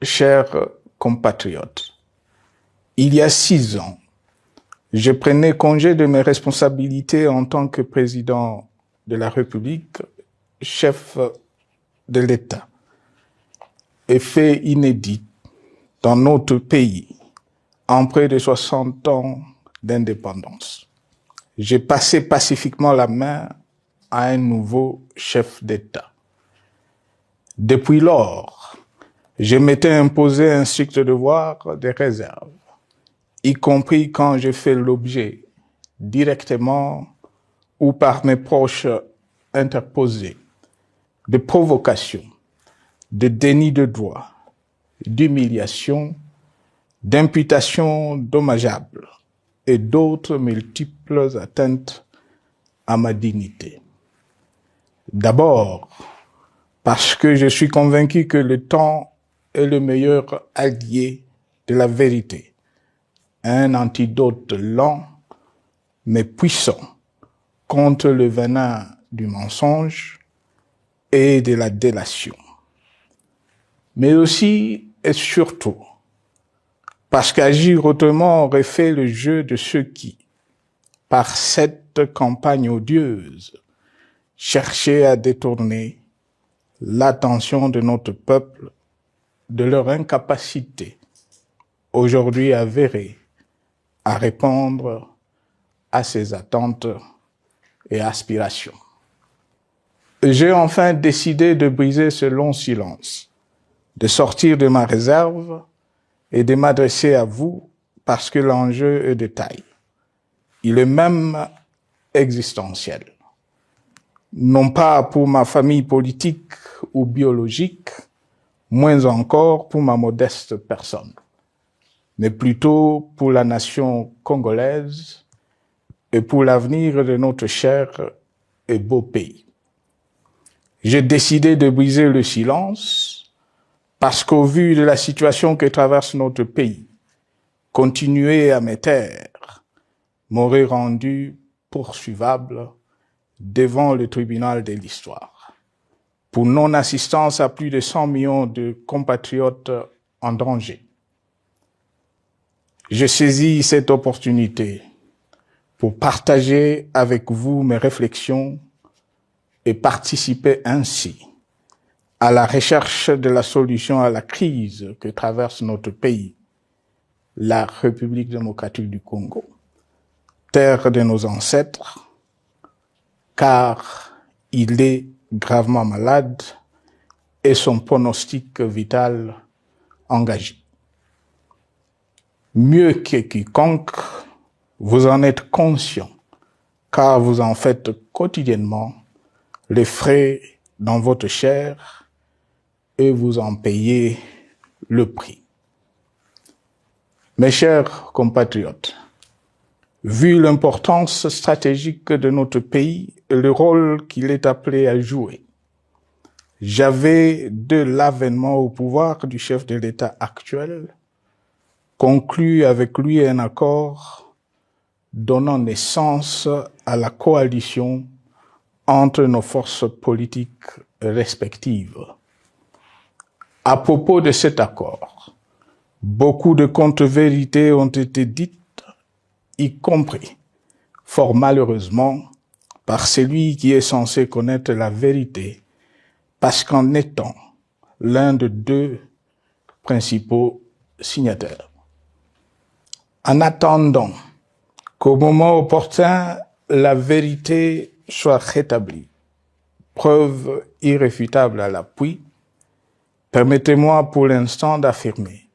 Chers compatriotes, il y a 6 ans, je prenais congé de mes responsabilités en tant que président de la République, chef de l'État. Et fait inédit dans notre pays, en près de 60 ans d'indépendance. J'ai passé pacifiquement la main à un nouveau chef d'État. Depuis lors, je m'étais imposé un strict devoir de réserve, y compris quand j'ai fait l'objet, directement ou par mes proches interposés, de provocations, de déni de droit, d'humiliation, d'imputations dommageables et d'autres multiples atteintes à ma dignité. D'abord, parce que je suis convaincu que le temps est le meilleur allié de la vérité, un antidote lent mais puissant contre le venin du mensonge et de la délation. Mais aussi et surtout, parce qu'agir autrement aurait fait le jeu de ceux qui, par cette campagne odieuse, cherchaient à détourner l'attention de notre peuple de leur incapacité, aujourd'hui avérée, à répondre à ses attentes et aspirations. J'ai enfin décidé de briser ce long silence, de sortir de ma réserve et de m'adresser à vous parce que l'enjeu est de taille. Il est même existentiel. Non pas pour ma famille politique ou biologique, moins encore pour ma modeste personne, mais plutôt pour la nation congolaise et pour l'avenir de notre cher et beau pays. J'ai décidé de briser le silence parce qu'au vu de la situation que traverse notre pays, continuer à me taire m'aurait rendu poursuivable devant le tribunal de l'histoire pour non-assistance à plus de 100 millions de compatriotes en danger. Je saisis cette opportunité pour partager avec vous mes réflexions et participer ainsi à la recherche de la solution à la crise que traverse notre pays, la République démocratique du Congo, terre de nos ancêtres, car il est gravement malade et son pronostic vital engagé. Mieux que quiconque, vous en êtes conscient, car vous en faites quotidiennement les frais dans votre chair et vous en payez le prix. Mes chers compatriotes, vu l'importance stratégique de notre pays et le rôle qu'il est appelé à jouer, j'avais, de l'avènement au pouvoir du chef de l'État actuel, conclu avec lui un accord donnant naissance à la coalition entre nos forces politiques respectives. À propos de cet accord, beaucoup de contre-vérités ont été dites, y compris, fort malheureusement, par celui qui est censé connaître la vérité, parce qu'en étant l'un de deux principaux signataires. En attendant qu'au moment opportun, la vérité soit rétablie, preuve irréfutable à l'appui, permettez-moi pour l'instant d'affirmer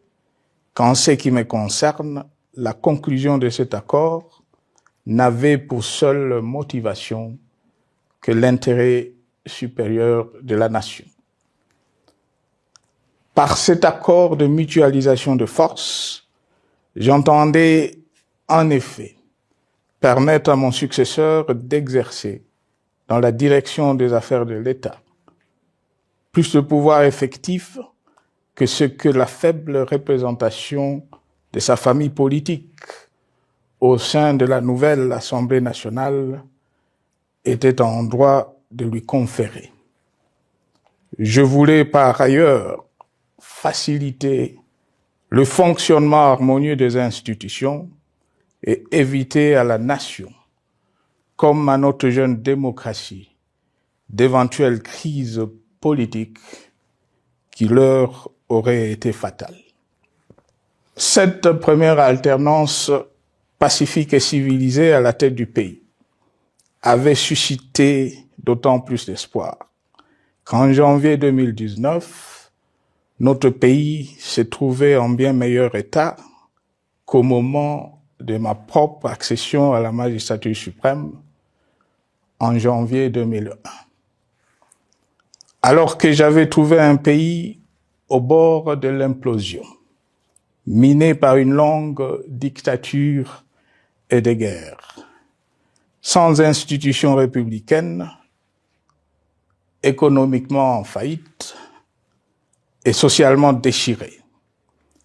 qu'en ce qui me concerne, la conclusion de cet accord n'avait pour seule motivation que l'intérêt supérieur de la nation. Par cet accord de mutualisation de forces, j'entendais en effet permettre à mon successeur d'exercer dans la direction des affaires de l'État plus de pouvoir effectif que ce que la faible représentation de sa famille politique au sein de la nouvelle Assemblée nationale était en droit de lui conférer. Je voulais par ailleurs faciliter le fonctionnement harmonieux des institutions et éviter à la nation, comme à notre jeune démocratie, d'éventuelles crises politiques qui leur auraient été fatales. Cette première alternance pacifique et civilisée à la tête du pays avait suscité d'autant plus d'espoir qu'en janvier 2019, notre pays s'est trouvé en bien meilleur état qu'au moment de ma propre accession à la magistrature suprême en janvier 2001. Alors que j'avais trouvé un pays au bord de l'implosion, miné par une longue dictature et des guerres, sans institutions républicaines, économiquement en faillite et socialement déchiré.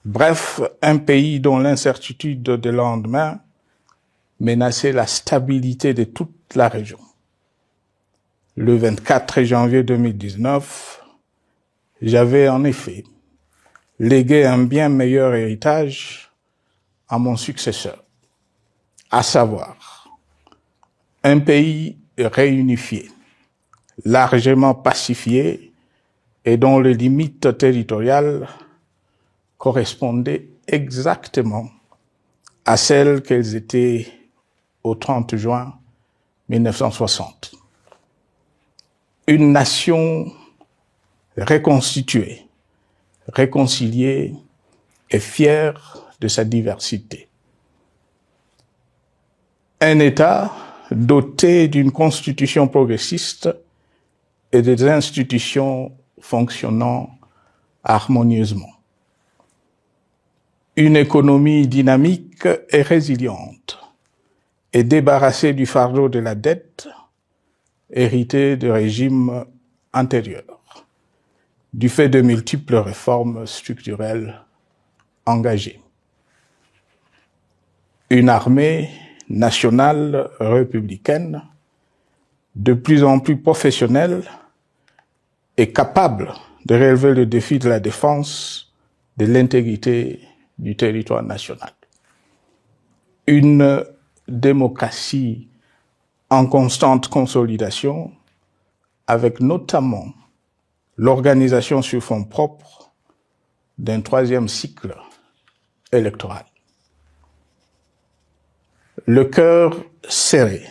Bref, un pays dont l'incertitude de lendemain menaçait la stabilité de toute la région. Le 24 janvier 2019, j'avais en effet légué un bien meilleur héritage à mon successeur, à savoir un pays réunifié, largement pacifié et dont les limites territoriales correspondaient exactement à celles qu'elles étaient au 30 juin 1960. Une nation reconstituée, réconciliée et fière de sa diversité. Un État doté d'une constitution progressiste et des institutions fonctionnant harmonieusement. Une économie dynamique et résiliente et débarrassée du fardeau de la dette hérité de régimes antérieurs, du fait de multiples réformes structurelles engagées. Une armée nationale républicaine de plus en plus professionnelle et capable de relever le défi de la défense de l'intégrité du territoire national. Une démocratie en constante consolidation, avec notamment l'organisation sur fonds propres d'un troisième cycle électoral. Le cœur serré,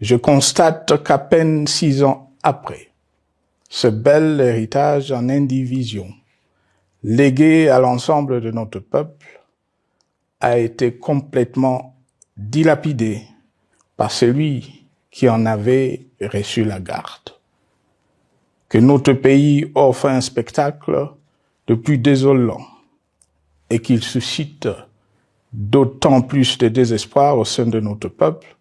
je constate qu'à peine 6 ans après, ce bel héritage en indivision, légué à l'ensemble de notre peuple, a été complètement dilapidé par celui qui en avait reçu la garde. Que notre pays offre un spectacle de plus désolant et qu'il suscite d'autant plus de désespoir au sein de notre peuple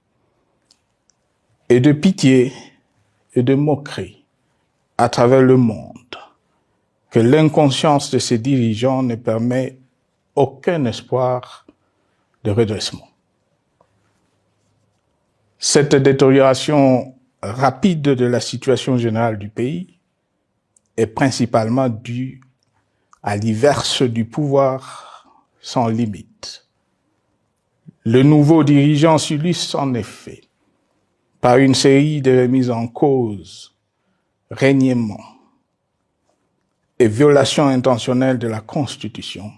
et de pitié et de moquerie à travers le monde, que l'inconscience de ses dirigeants ne permet aucun espoir de redressement. Cette détérioration rapide de la situation générale du pays est principalement due à l'iverse du pouvoir sans limite. Le nouveau dirigeant s'illustre en effet par une série de remises en cause, reniements et violations intentionnelles de la Constitution,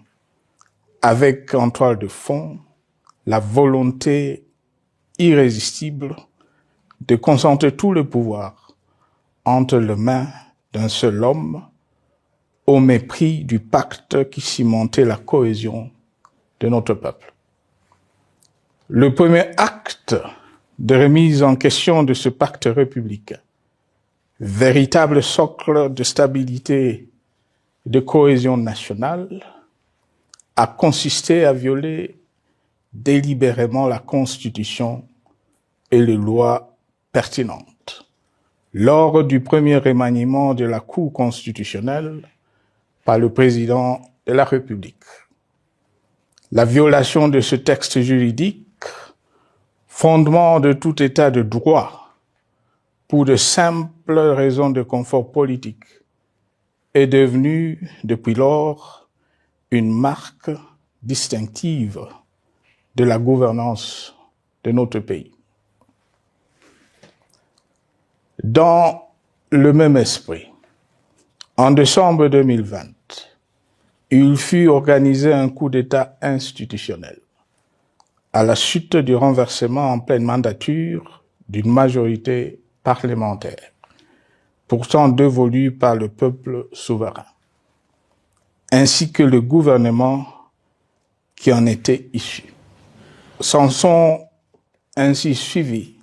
avec en toile de fond la volonté irrésistible de concentrer tout le pouvoir entre les mains d'un seul homme, au mépris du pacte qui cimentait la cohésion de notre peuple. Le premier acte de remise en question de ce pacte républicain, véritable socle de stabilité et de cohésion nationale, a consisté à violer délibérément la Constitution et les lois pertinentes lors du premier remaniement de la Cour constitutionnelle par le président de la République. La violation de ce texte juridique, fondement de tout état de droit, pour de simples raisons de confort politique, est devenue, depuis lors, une marque distinctive de la gouvernance de notre pays. Dans le même esprit, en décembre 2020, il fut organisé un coup d'État institutionnel à la suite du renversement en pleine mandature d'une majorité parlementaire, pourtant dévolue par le peuple souverain, ainsi que le gouvernement qui en était issu. S'en sont ainsi suivis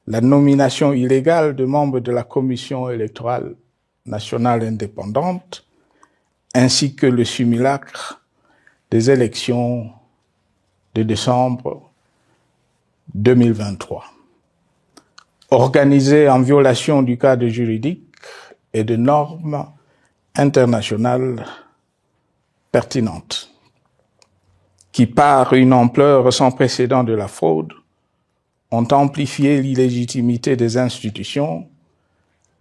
la nomination illégale de membres de la Commission électorale nationale indépendante, ainsi que le simulacre des élections de décembre 2023, organisées en violation du cadre juridique et de normes internationales pertinentes, qui, par une ampleur sans précédent de la fraude, ont amplifié l'illégitimité des institutions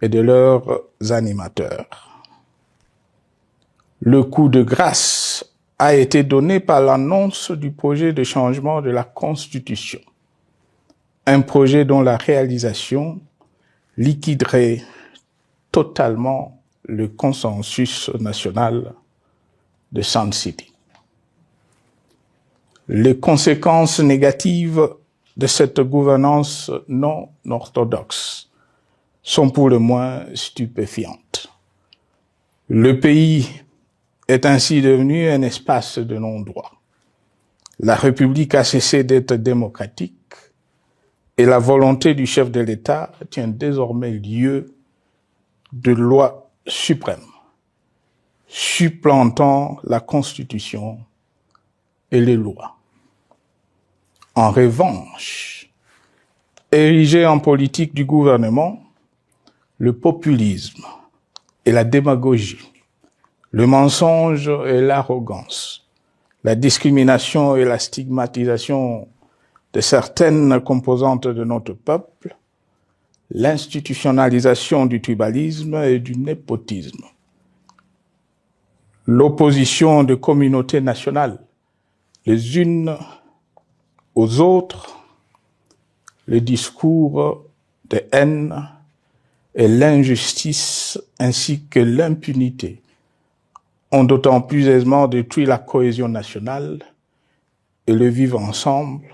et de leurs animateurs. Le coup de grâce a été donné par l'annonce du projet de changement de la Constitution, un projet dont la réalisation liquiderait totalement le consensus national de Sun City. Les conséquences négatives de cette gouvernance non orthodoxe sont pour le moins stupéfiantes. Le pays est ainsi devenu un espace de non-droit. La République a cessé d'être démocratique et la volonté du chef de l'État tient désormais lieu de loi suprême, supplantant la Constitution et les lois. En revanche, érigé en politique du gouvernement, le populisme et la démagogie, le mensonge et l'arrogance, la discrimination et la stigmatisation de certaines composantes de notre peuple, l'institutionnalisation du tribalisme et du népotisme, l'opposition de communautés nationales, les unes aux autres, le discours de haine et l'injustice ainsi que l'impunité ont d'autant plus aisément détruit la cohésion nationale et le vivre ensemble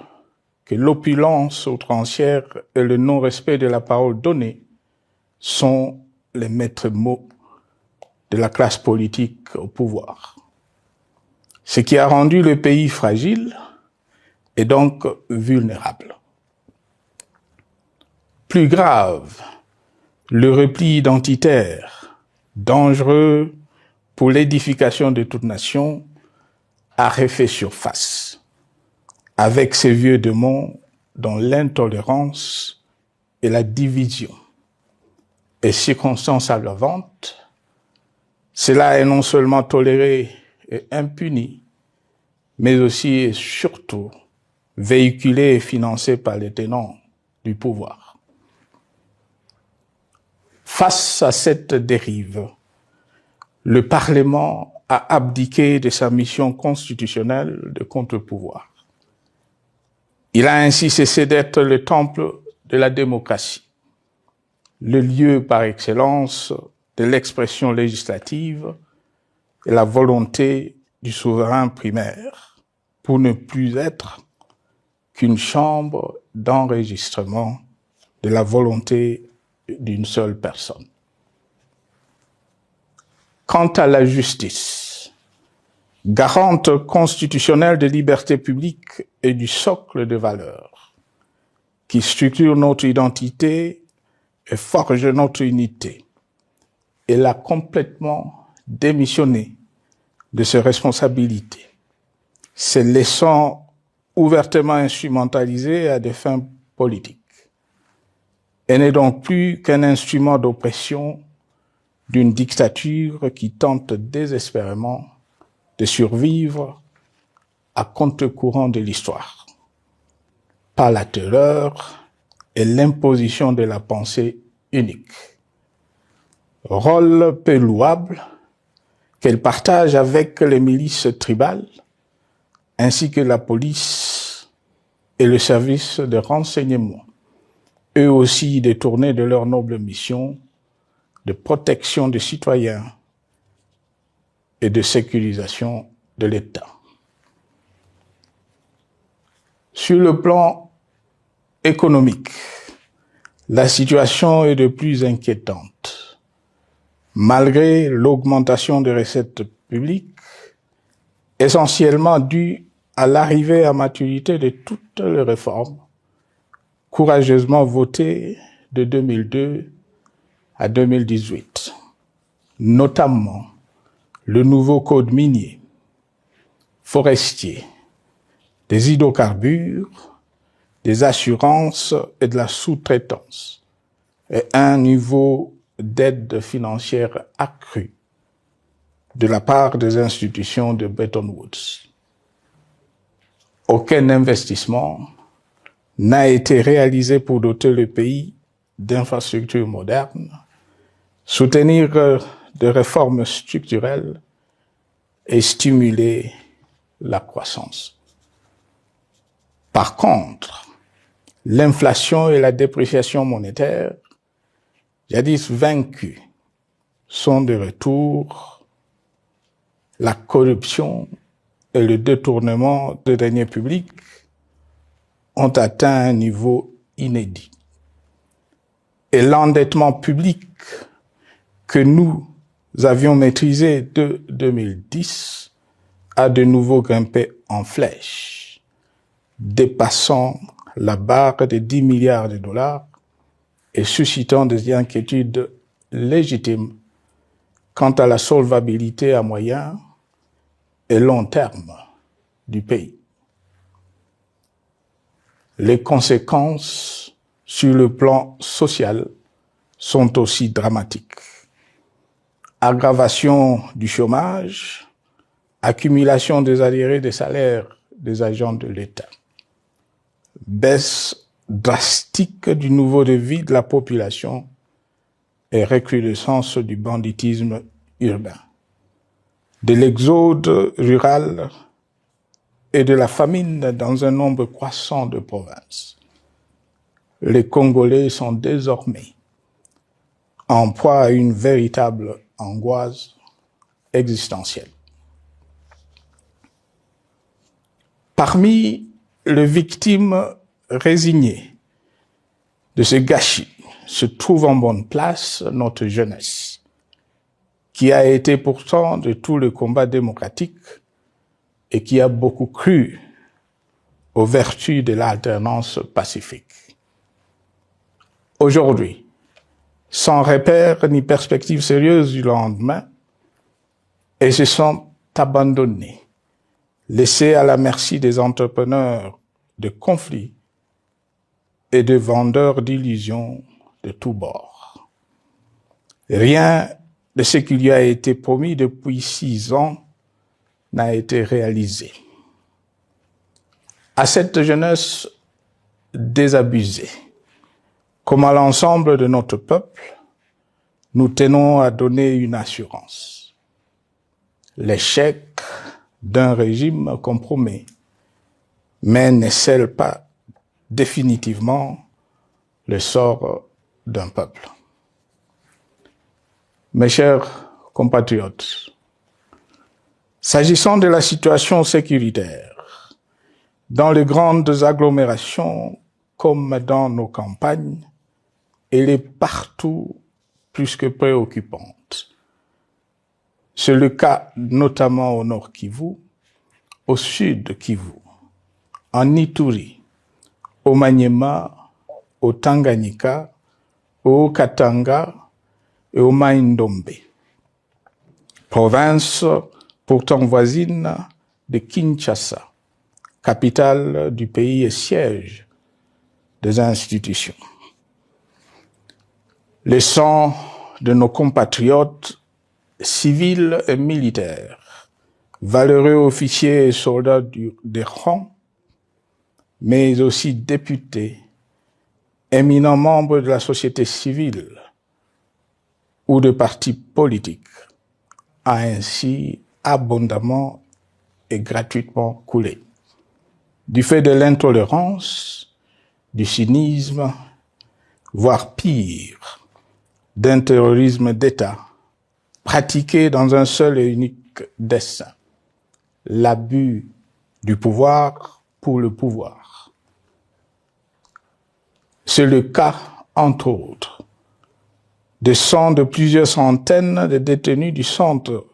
que l'opulence outrancière et le non-respect de la parole donnée sont les maîtres mots de la classe politique au pouvoir. Ce qui a rendu le pays fragile et donc vulnérable. Plus grave, le repli identitaire, dangereux pour l'édification de toute nation, a refait surface, avec ses vieux démons dont l'intolérance et la division est circonstance aggravante. Cela est non seulement toléré et impuni, mais aussi et surtout véhiculé et financé par les tenants du pouvoir. Face à cette dérive, le Parlement a abdiqué de sa mission constitutionnelle de contre-pouvoir. Il a ainsi cessé d'être le temple de la démocratie, le lieu par excellence de l'expression législative et la volonté du souverain primaire, pour ne plus être qu'une chambre d'enregistrement de la volonté d'une seule personne. Quant à la justice, garante constitutionnelle des libertés publiques et du socle de valeurs, qui structure notre identité et forge notre unité, elle a complètement démissionné de ses responsabilités, se laissant ouvertement instrumentalisée à des fins politiques. Elle n'est donc plus qu'un instrument d'oppression d'une dictature qui tente désespérément de survivre à contre-courant de l'histoire, par la terreur et l'imposition de la pensée unique. Rôle peu louable, qu'elle partage avec les milices tribales, ainsi que la police et le service de renseignement, eux aussi détournés de leur noble mission de protection des citoyens et de sécurisation de l'État. Sur le plan économique, la situation est de plus inquiétante. Malgré l'augmentation des recettes publiques, essentiellement due à l'arrivée à maturité de toutes les réformes courageusement votées de 2002 à 2018, notamment le nouveau code minier, forestier, des hydrocarbures, des assurances et de la sous-traitance, et un niveau d'aide financière accru de la part des institutions de Bretton Woods. Aucun investissement n'a été réalisé pour doter le pays d'infrastructures modernes, soutenir des réformes structurelles et stimuler la croissance. Par contre, l'inflation et la dépréciation monétaire, jadis vaincues, sont de retour. La corruption et le détournement de deniers publics ont atteint un niveau inédit. Et l'endettement public que nous avions maîtrisé de 2010 a de nouveau grimpé en flèche, dépassant la barre de 10 milliards de dollars et suscitant des inquiétudes légitimes quant à la solvabilité à moyen et long terme du pays. Les conséquences sur le plan social sont aussi dramatiques. Aggravation du chômage, accumulation des arriérés des salaires des agents de l'État, baisse drastique du niveau de vie de la population et recrudescence du banditisme urbain, de l'exode rural et de la famine dans un nombre croissant de provinces. Les Congolais sont désormais en proie à une véritable angoisse existentielle. Parmi les victimes résignées de ce gâchis se trouve en bonne place notre jeunesse, qui a été pourtant de tout le combat démocratique et qui a beaucoup cru aux vertus de l'alternance pacifique. Aujourd'hui, sans repère ni perspective sérieuse du lendemain, ils se sont abandonnés, laissés à la merci des entrepreneurs de conflits et de vendeurs d'illusions de tous bords. Rien de ce qui lui a été promis depuis 6 ans n'a été réalisé. À cette jeunesse désabusée, comme à l'ensemble de notre peuple, nous tenons à donner une assurance. L'échec d'un régime compromet, mais ne scelle pas définitivement le sort d'un peuple. Mes chers compatriotes, s'agissant de la situation sécuritaire, dans les grandes agglomérations comme dans nos campagnes, elle est partout plus que préoccupante. C'est le cas notamment au nord Kivu, au sud Kivu, en Ituri, au Maniema, au Tanganyika, au Katanga et au Mai-Ndombe, province pourtant voisine de Kinshasa, capitale du pays et siège des institutions. Le sang de nos compatriotes civils et militaires, valeureux officiers et soldats des rangs, mais aussi députés, éminents membres de la société civile ou de partis politiques, a ainsi abondamment et gratuitement coulé. Du fait de l'intolérance, du cynisme, voire pire, d'un terrorisme d'État pratiqué dans un seul et unique dessein, l'abus du pouvoir pour le pouvoir. C'est le cas, entre autres, de plusieurs centaines de détenus du centre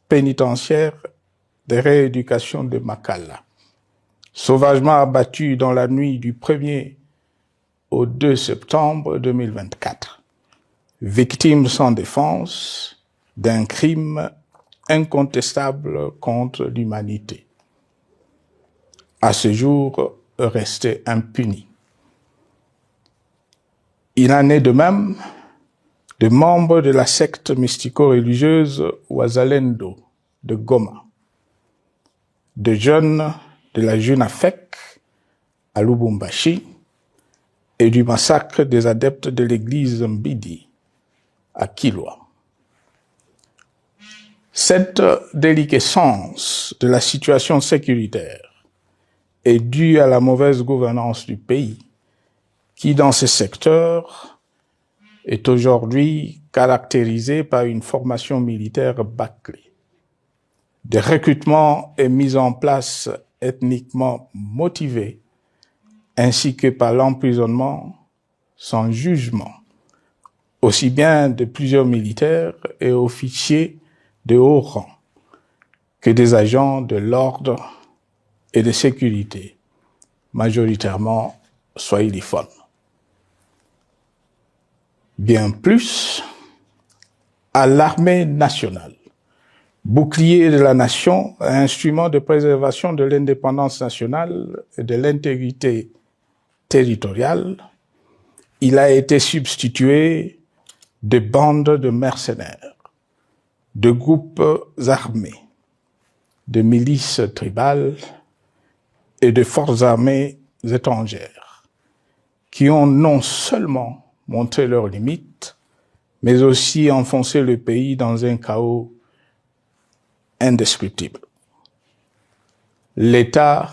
pénitentiaire de rééducation de Makala, sauvagement abattus dans la nuit du 1er au 2 septembre 2024, victimes sans défense d'un crime incontestable contre l'humanité, à ce jour resté impuni. Il en est de même de membres de la secte mystico-religieuse Wazalendo de Goma, de jeunes de la Junafek à Lubumbashi et du massacre des adeptes de l'église Mbidi à Kilwa. Cette déliquescence de la situation sécuritaire est due à la mauvaise gouvernance du pays qui, dans ce secteur, est aujourd'hui caractérisé par une formation militaire bâclée, des recrutements et mises en place ethniquement motivés, ainsi que par l'emprisonnement sans jugement, aussi bien de plusieurs militaires et officiers de haut rang que des agents de l'ordre et de sécurité, majoritairement swahiliphones. Bien plus, à l'armée nationale, bouclier de la nation, instrument de préservation de l'indépendance nationale et de l'intégrité territoriale, il a été substitué de bandes de mercenaires, de groupes armés, de milices tribales et de forces armées étrangères qui ont non seulement montré leurs limites, mais aussi enfoncé le pays dans un chaos indescriptible. L'État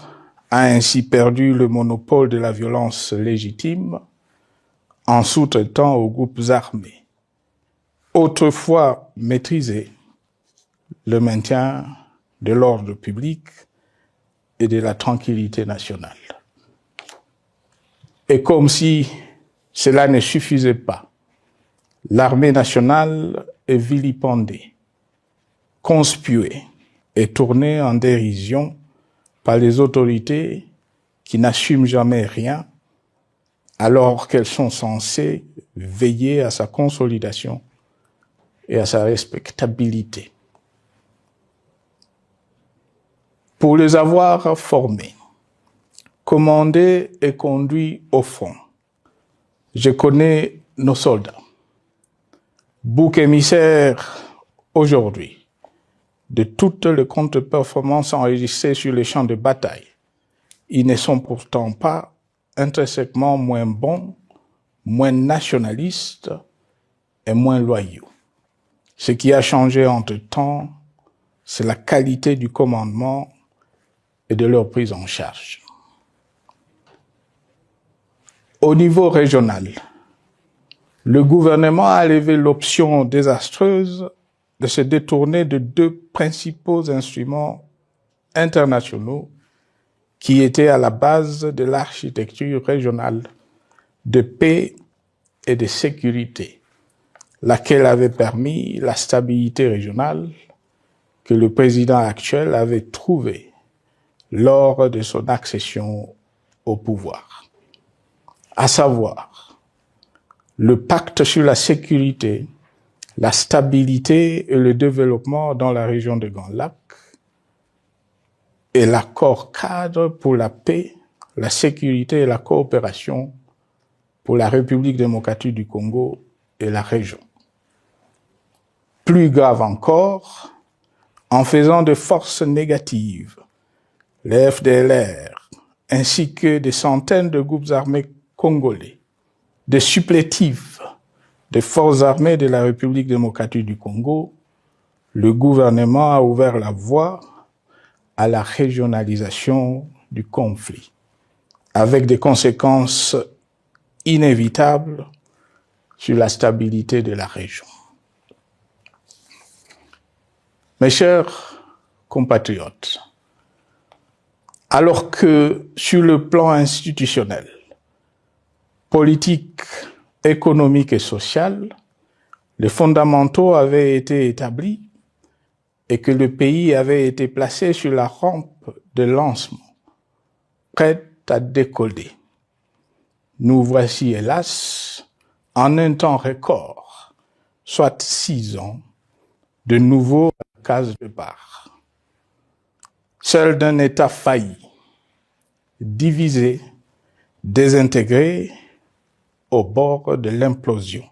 a ainsi perdu le monopole de la violence légitime en sous-traitant aux groupes armés, autrefois maîtrisés, le maintien de l'ordre public et de la tranquillité nationale. Et comme si cela ne suffisait pas, l'armée nationale est vilipendée, conspuée et tournée en dérision par les autorités qui n'assument jamais rien alors qu'elles sont censées veiller à sa consolidation et à sa respectabilité. Pour les avoir formés, commandés et conduits au front, je connais nos soldats, boucs émissaires aujourd'hui de toutes les contre-performances enregistrées sur les champs de bataille. Ils ne sont pourtant pas intrinsèquement moins bons, moins nationalistes et moins loyaux. Ce qui a changé entre-temps, c'est la qualité du commandement et de leur prise en charge. Au niveau régional, le gouvernement a levé l'option désastreuse de se détourner de deux principaux instruments internationaux qui étaient à la base de l'architecture régionale de paix et de sécurité, laquelle avait permis la stabilité régionale que le président actuel avait trouvée lors de son accession au pouvoir, à savoir le pacte sur la sécurité, la stabilité et le développement dans la région de Grand Lac et l'accord cadre pour la paix, la sécurité et la coopération pour la République démocratique du Congo et la région. Plus grave encore, en faisant de forces négatives, les FDLR, ainsi que des centaines de groupes armés congolais, des supplétifs des forces armées de la République démocratique du Congo, le gouvernement a ouvert la voie à la régionalisation du conflit, avec des conséquences inévitables sur la stabilité de la région. Mes chers compatriotes, alors que sur le plan institutionnel, politique, économique et social, les fondamentaux avaient été établis et que le pays avait été placé sur la rampe de lancement, prêt à décoller. Nous voici, hélas, en un temps record, soit 6 ans, de nouveau à la case départ. Seul d'un État failli, divisé, désintégré, au bord de l'implosion,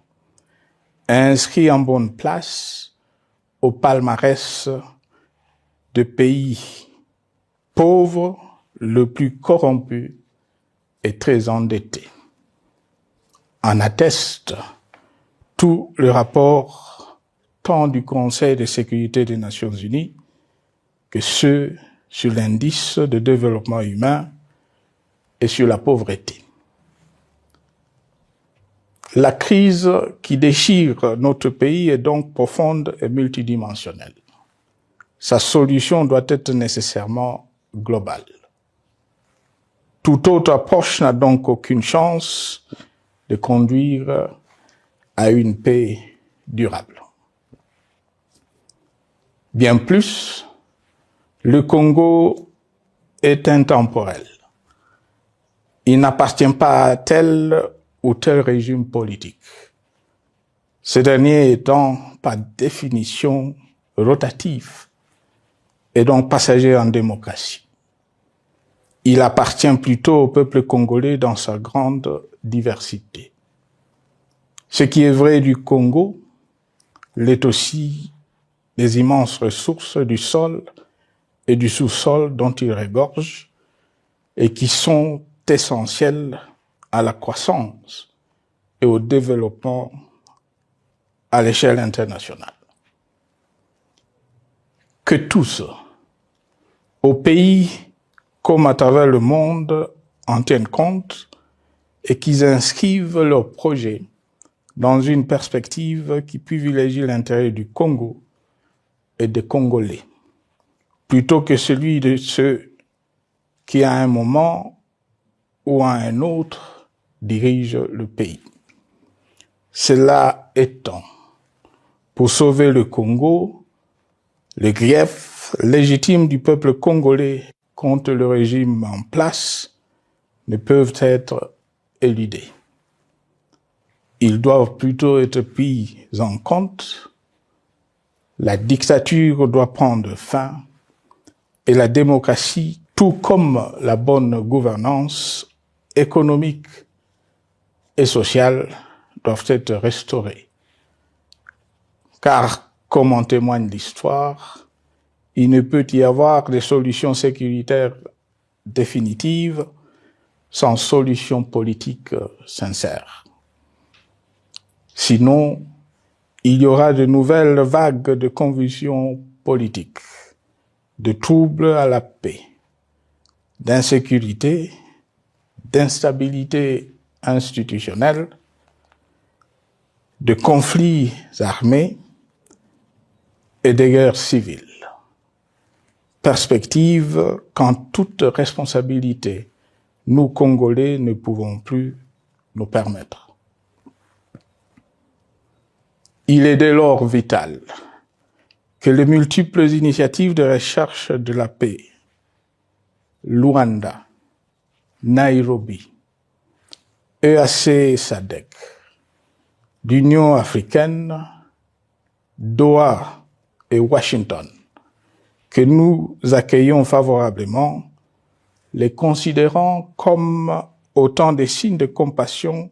inscrit en bonne place au palmarès de pays pauvres, le plus corrompu et très endetté. En atteste tout le rapport tant du Conseil de sécurité des Nations Unies que ceux sur l'indice de développement humain et sur la pauvreté. La crise qui déchire notre pays est donc profonde et multidimensionnelle. Sa solution doit être nécessairement globale. Toute autre approche n'a donc aucune chance de conduire à une paix durable. Bien plus, le Congo est intemporel. Il n'appartient pas à tel ou tel régime politique. Ce dernier étant par définition rotatif et donc passager en démocratie. Il appartient plutôt au peuple congolais dans sa grande diversité. Ce qui est vrai du Congo l'est aussi des immenses ressources du sol et du sous-sol dont il regorge et qui sont essentielles à la croissance et au développement à l'échelle internationale. Que tous, au pays comme à travers le monde, en tiennent compte et qu'ils inscrivent leurs projets dans une perspective qui privilégie l'intérêt du Congo et des Congolais, plutôt que celui de ceux qui, à un moment ou à un autre, dirige le pays. Cela étant, pour sauver le Congo, les griefs légitimes du peuple congolais contre le régime en place ne peuvent être éludés. Ils doivent plutôt être pris en compte. La dictature doit prendre fin et la démocratie, tout comme la bonne gouvernance économique et sociales doivent être restaurées. Car, comme en témoigne l'histoire, il ne peut y avoir de solutions sécuritaires définitives sans solution politique sincère. Sinon, il y aura de nouvelles vagues de convulsions politiques, de troubles à la paix, d'insécurité, d'instabilité institutionnelle, de conflits armés et de guerres civiles. Perspective qu'en toute responsabilité, nous, Congolais, ne pouvons plus nous permettre. Il est dès lors vital que les multiples initiatives de recherche de la paix, Luanda, Nairobi, EAC et SADC, l'Union africaine, Doha et Washington, que nous accueillons favorablement, les considérant comme autant de signes de compassion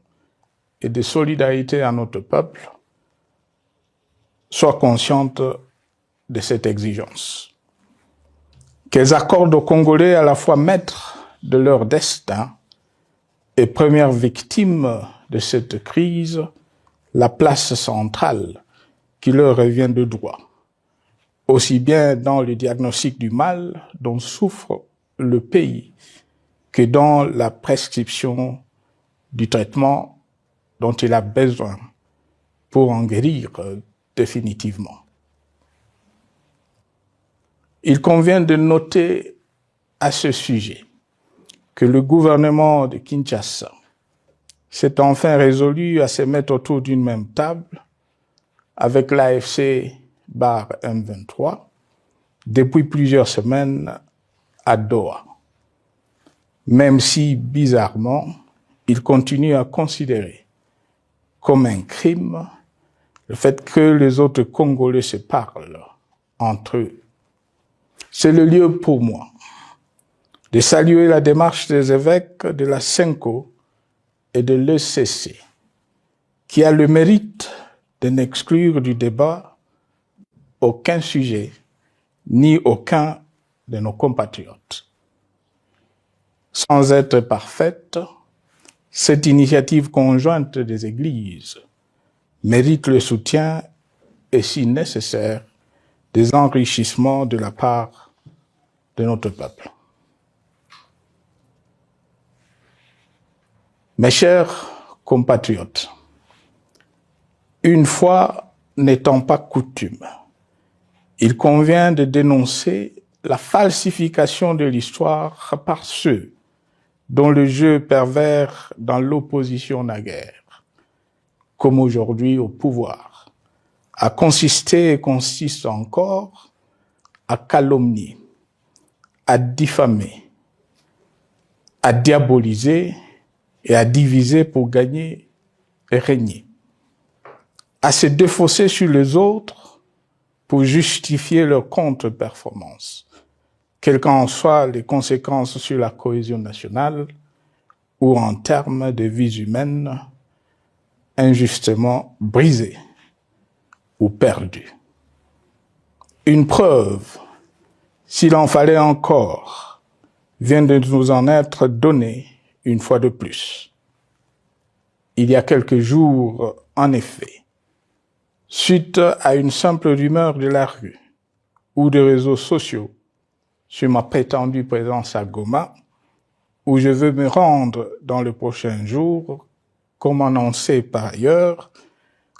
et de solidarité à notre peuple, soient conscientes de cette exigence. Qu'elles accordent aux Congolais à la fois maîtres de leur destin et premières victimes de cette crise la place centrale qui leur revient de droit, aussi bien dans le diagnostic du mal dont souffre le pays que dans la prescription du traitement dont il a besoin pour en guérir définitivement. Il convient de noter à ce sujet que le gouvernement de Kinshasa s'est enfin résolu à se mettre autour d'une même table avec l'AFC M23 depuis plusieurs semaines à Doha, même si, bizarrement, il continue à considérer comme un crime le fait que les autres Congolais se parlent entre eux. C'est le lieu pour moi de saluer la démarche des évêques de la CENCO et de l'ECC, qui a le mérite de n'exclure du débat aucun sujet, ni aucun de nos compatriotes. Sans être parfaite, cette initiative conjointe des Églises mérite le soutien et, si nécessaire, des enrichissements de la part de notre peuple. Mes chers compatriotes, une fois n'étant pas coutume, il convient de dénoncer la falsification de l'histoire par ceux dont le jeu pervers dans l'opposition naguère, comme aujourd'hui au pouvoir, a consisté et consiste encore à calomnier, à diffamer, à diaboliser et à diviser pour gagner et régner, à se défausser sur les autres pour justifier leur contre-performance, quelles qu'en soient les conséquences sur la cohésion nationale ou en termes de vies humaines injustement brisées ou perdues. Une preuve, s'il en fallait encore, vient de nous en être donnée une fois de plus. Il y a quelques jours, en effet, suite à une simple rumeur de la rue ou des réseaux sociaux sur ma prétendue présence à Goma, où je veux me rendre dans le prochain jour, comme annoncé par ailleurs,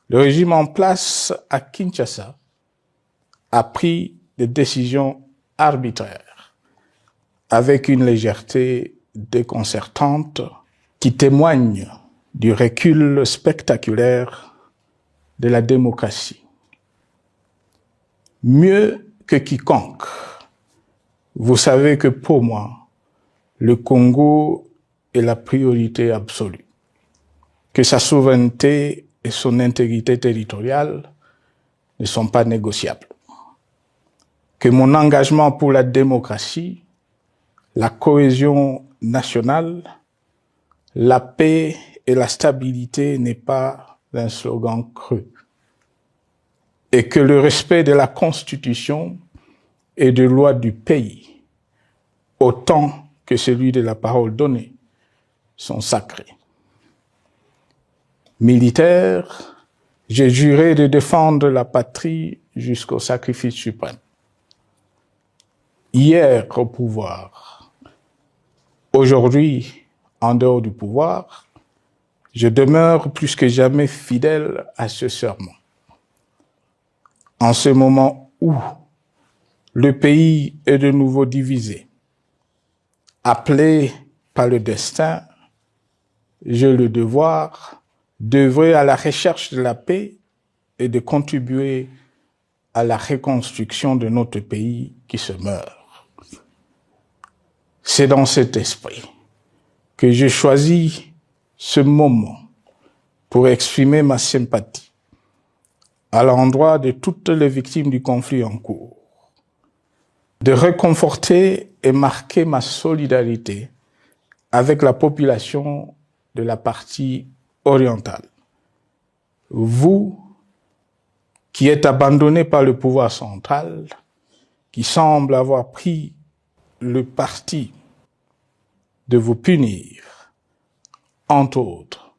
le régime en place à Kinshasa a pris des décisions arbitraires, avec une légèreté déconcertante qui témoigne du recul spectaculaire de la démocratie. Mieux que quiconque, vous savez que pour moi, le Congo est la priorité absolue, que sa souveraineté et son intégrité territoriale ne sont pas négociables, que mon engagement pour la démocratie, la cohésion nationale, la paix et la stabilité n'est pas un slogan creux, et que le respect de la Constitution et des lois du pays, autant que celui de la parole donnée, sont sacrés. Militaire, j'ai juré de défendre la patrie jusqu'au sacrifice suprême. Hier au pouvoir, aujourd'hui en dehors du pouvoir, je demeure plus que jamais fidèle à ce serment. En ce moment où le pays est de nouveau divisé, appelé par le destin, j'ai le devoir d'œuvrer à la recherche de la paix et de contribuer à la reconstruction de notre pays qui se meurt. C'est dans cet esprit que j'ai choisi ce moment pour exprimer ma sympathie à l'endroit de toutes les victimes du conflit en cours, de réconforter et marquer ma solidarité avec la population de la partie orientale. Vous, qui êtes abandonnés par le pouvoir central, qui semble avoir pris le parti de vous punir, entre autres,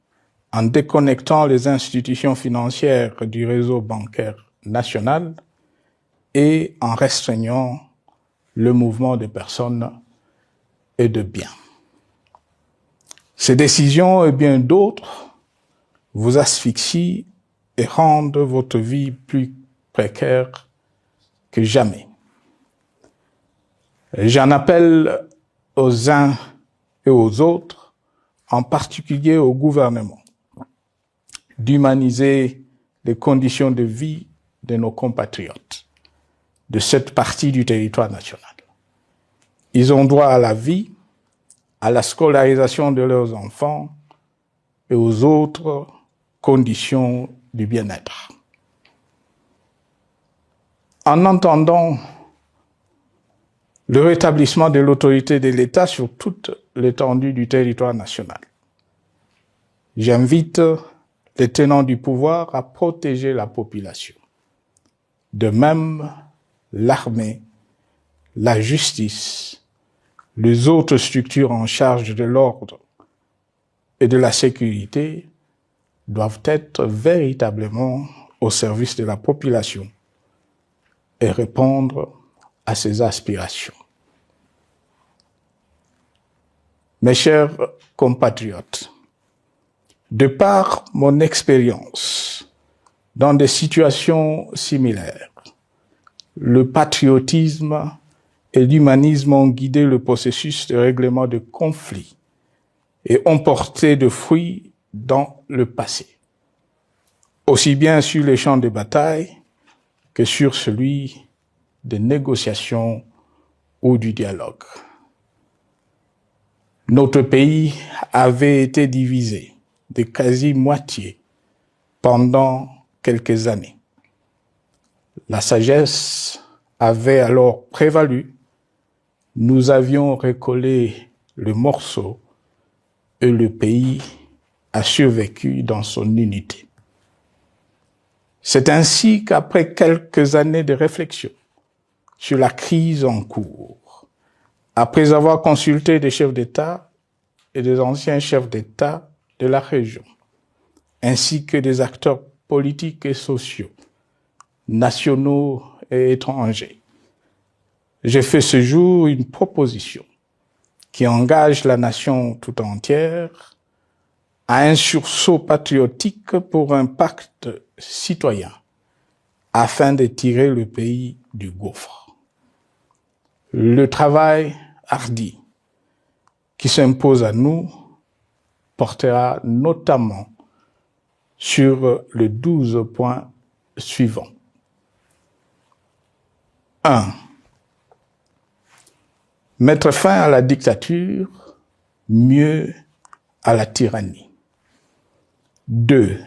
en déconnectant les institutions financières du réseau bancaire national, et en restreignant le mouvement de personnes et de biens. Ces décisions et bien d'autres vous asphyxient et rendent votre vie plus précaire que jamais. J'en appelle aux uns et aux autres, en particulier au gouvernement, d'humaniser les conditions de vie de nos compatriotes de cette partie du territoire national. Ils ont droit à la vie, à la scolarisation de leurs enfants et aux autres conditions du bien-être. En entendant le rétablissement de l'autorité de l'État sur toute l'étendue du territoire national, j'invite les tenants du pouvoir à protéger la population. De même, l'armée, la justice, les autres structures en charge de l'ordre et de la sécurité doivent être véritablement au service de la population et répondre à ses aspirations. Mes chers compatriotes, de par mon expérience dans des situations similaires, le patriotisme et l'humanisme ont guidé le processus de règlement de conflits et ont porté de fruits dans le passé, aussi bien sur les champs de bataille que sur celui des négociations ou du dialogue. Notre pays avait été divisé de quasi-moitié pendant quelques années. La sagesse avait alors prévalu. Nous avions recollé le morceau et le pays a survécu dans son unité. C'est ainsi qu'après quelques années de réflexion sur la crise en cours, après avoir consulté des chefs d'État et des anciens chefs d'État de la région, ainsi que des acteurs politiques et sociaux, nationaux et étrangers, j'ai fait ce jour une proposition qui engage la nation tout entière à un sursaut patriotique pour un pacte citoyen afin de tirer le pays du gouffre. Le travail hardi qui s'impose à nous portera notamment sur les 12 points suivants. 1. Mettre fin à la dictature, mieux à la tyrannie. 2.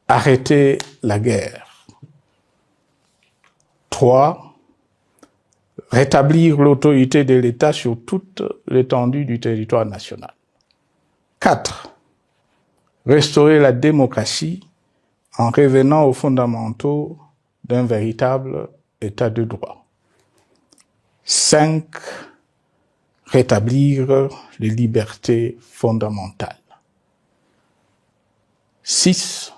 Arrêter la guerre. 3. Rétablir l'autorité de l'État sur toute l'étendue du territoire national. 4. Restaurer la démocratie en revenant aux fondamentaux d'un véritable État de droit. 5. Rétablir les libertés fondamentales. 6.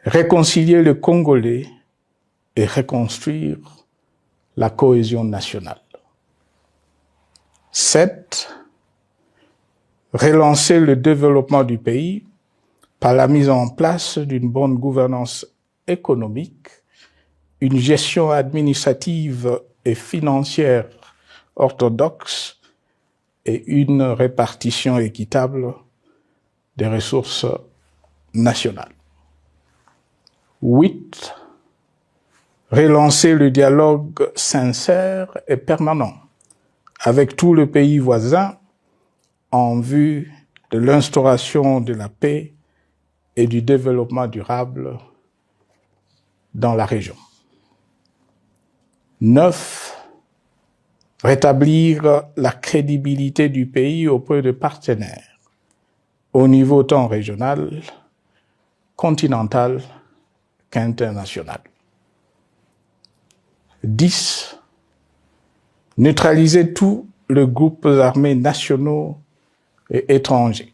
Réconcilier le Congolais et reconstruire la cohésion nationale. 7. Relancer le développement du pays par la mise en place d'une bonne gouvernance économique, une gestion administrative et financière orthodoxe et une répartition équitable des ressources nationales. 8. Relancer le dialogue sincère et permanent avec tout le pays voisin en vue de l'instauration de la paix et du développement durable dans la région. 9. Rétablir la crédibilité du pays auprès de partenaires au niveau tant régional, continental qu'international. 10. Neutraliser tous les groupes armés nationaux et étrangers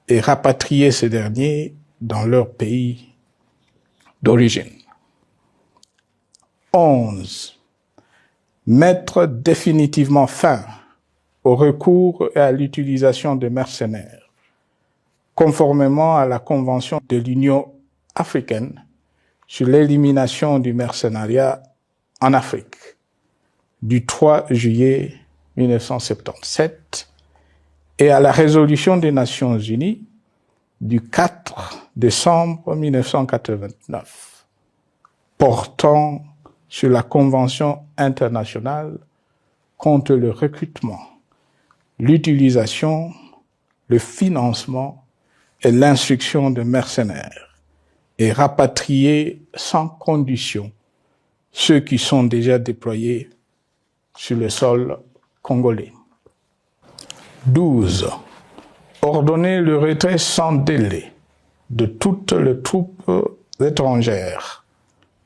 et rapatrier ces derniers dans leur pays d'origine. 11. Mettre définitivement fin au recours et à l'utilisation de mercenaires, conformément à la Convention de l'Union africaine sur l'élimination du mercenariat en Afrique du 3 juillet 1977 et à la résolution des Nations Unies du 4 décembre 1989 portant sur la Convention internationale contre le recrutement, l'utilisation, le financement et l'instruction de mercenaires et rapatrier sans condition ceux qui sont déjà déployés sur le sol congolais. 12. Ordonner le retrait sans délai de toutes les troupes étrangères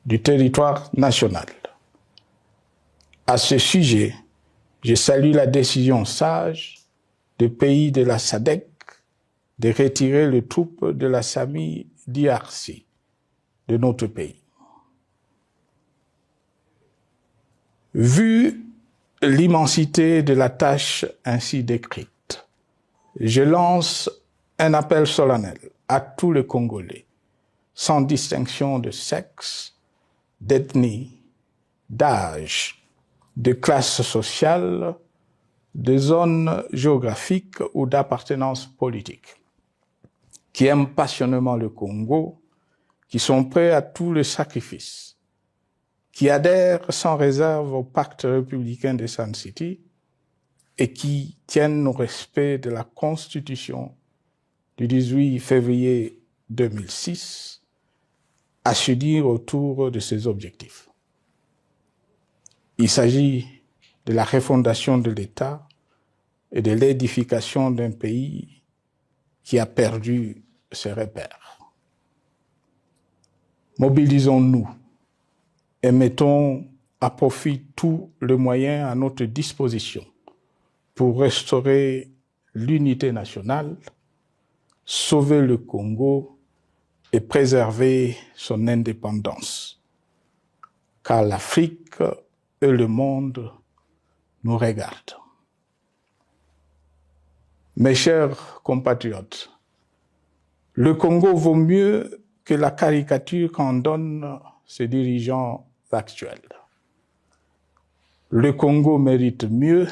du territoire national. À ce sujet, je salue la décision sage des pays de la SADC de retirer les troupes de la SAMI DRC de notre pays. Vu l'immensité de la tâche ainsi décrite, je lance un appel solennel à tous les Congolais, sans distinction de sexe, d'ethnie, d'âge, de classe sociale, de zone géographique ou d'appartenance politique, qui aiment passionnément le Congo, qui sont prêts à tous les sacrifices, qui adhèrent sans réserve au pacte républicain de Sun City et qui tiennent au respect de la Constitution du 18 février 2006, à se dire autour de ces objectifs. Il s'agit de la refondation de l'État et de l'édification d'un pays qui a perdu ses repères. Mobilisons-nous et mettons à profit tous les moyens à notre disposition pour restaurer l'unité nationale, sauver le Congo et préserver son indépendance, car l'Afrique et le monde nous regardent. Mes chers compatriotes, le Congo vaut mieux que la caricature qu'en donnent ses dirigeants actuels. Le Congo mérite mieux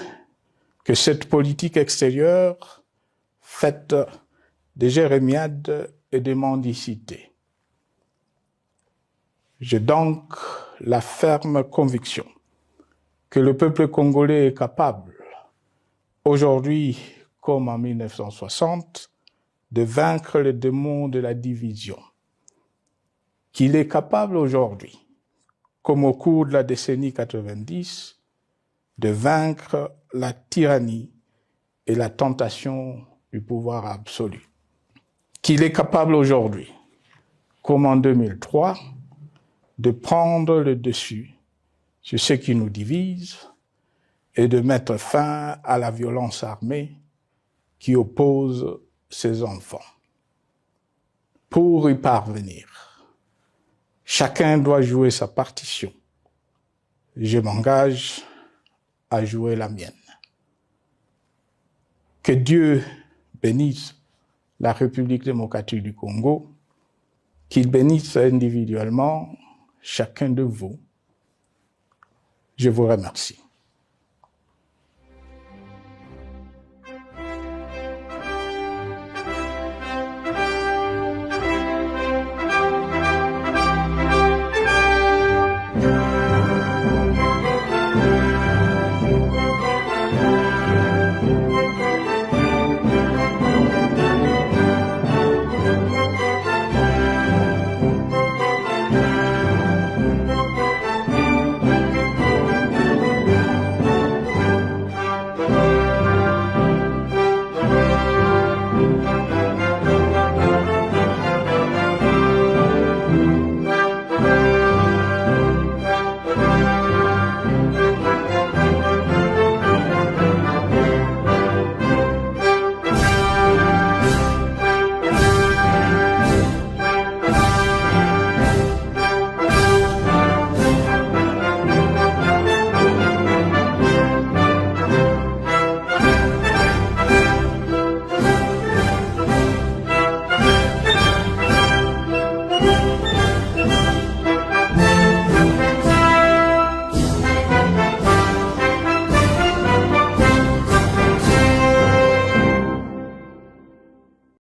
que cette politique extérieure faite de jérémiades et de mendicité. J'ai donc la ferme conviction que le peuple congolais est capable, aujourd'hui comme en 1960, de vaincre le démon de la division, qu'il est capable aujourd'hui, comme au cours de la décennie 90, de vaincre la tyrannie et la tentation du pouvoir absolu. Qu'il est capable aujourd'hui, comme en 2003, de prendre le dessus sur ce qui nous divise et de mettre fin à la violence armée qui oppose ses enfants. Pour y parvenir, chacun doit jouer sa partition. Je m'engage à jouer la mienne. Que Dieu bénisse la République démocratique du Congo, qu'il bénisse individuellement chacun de vous. Je vous remercie.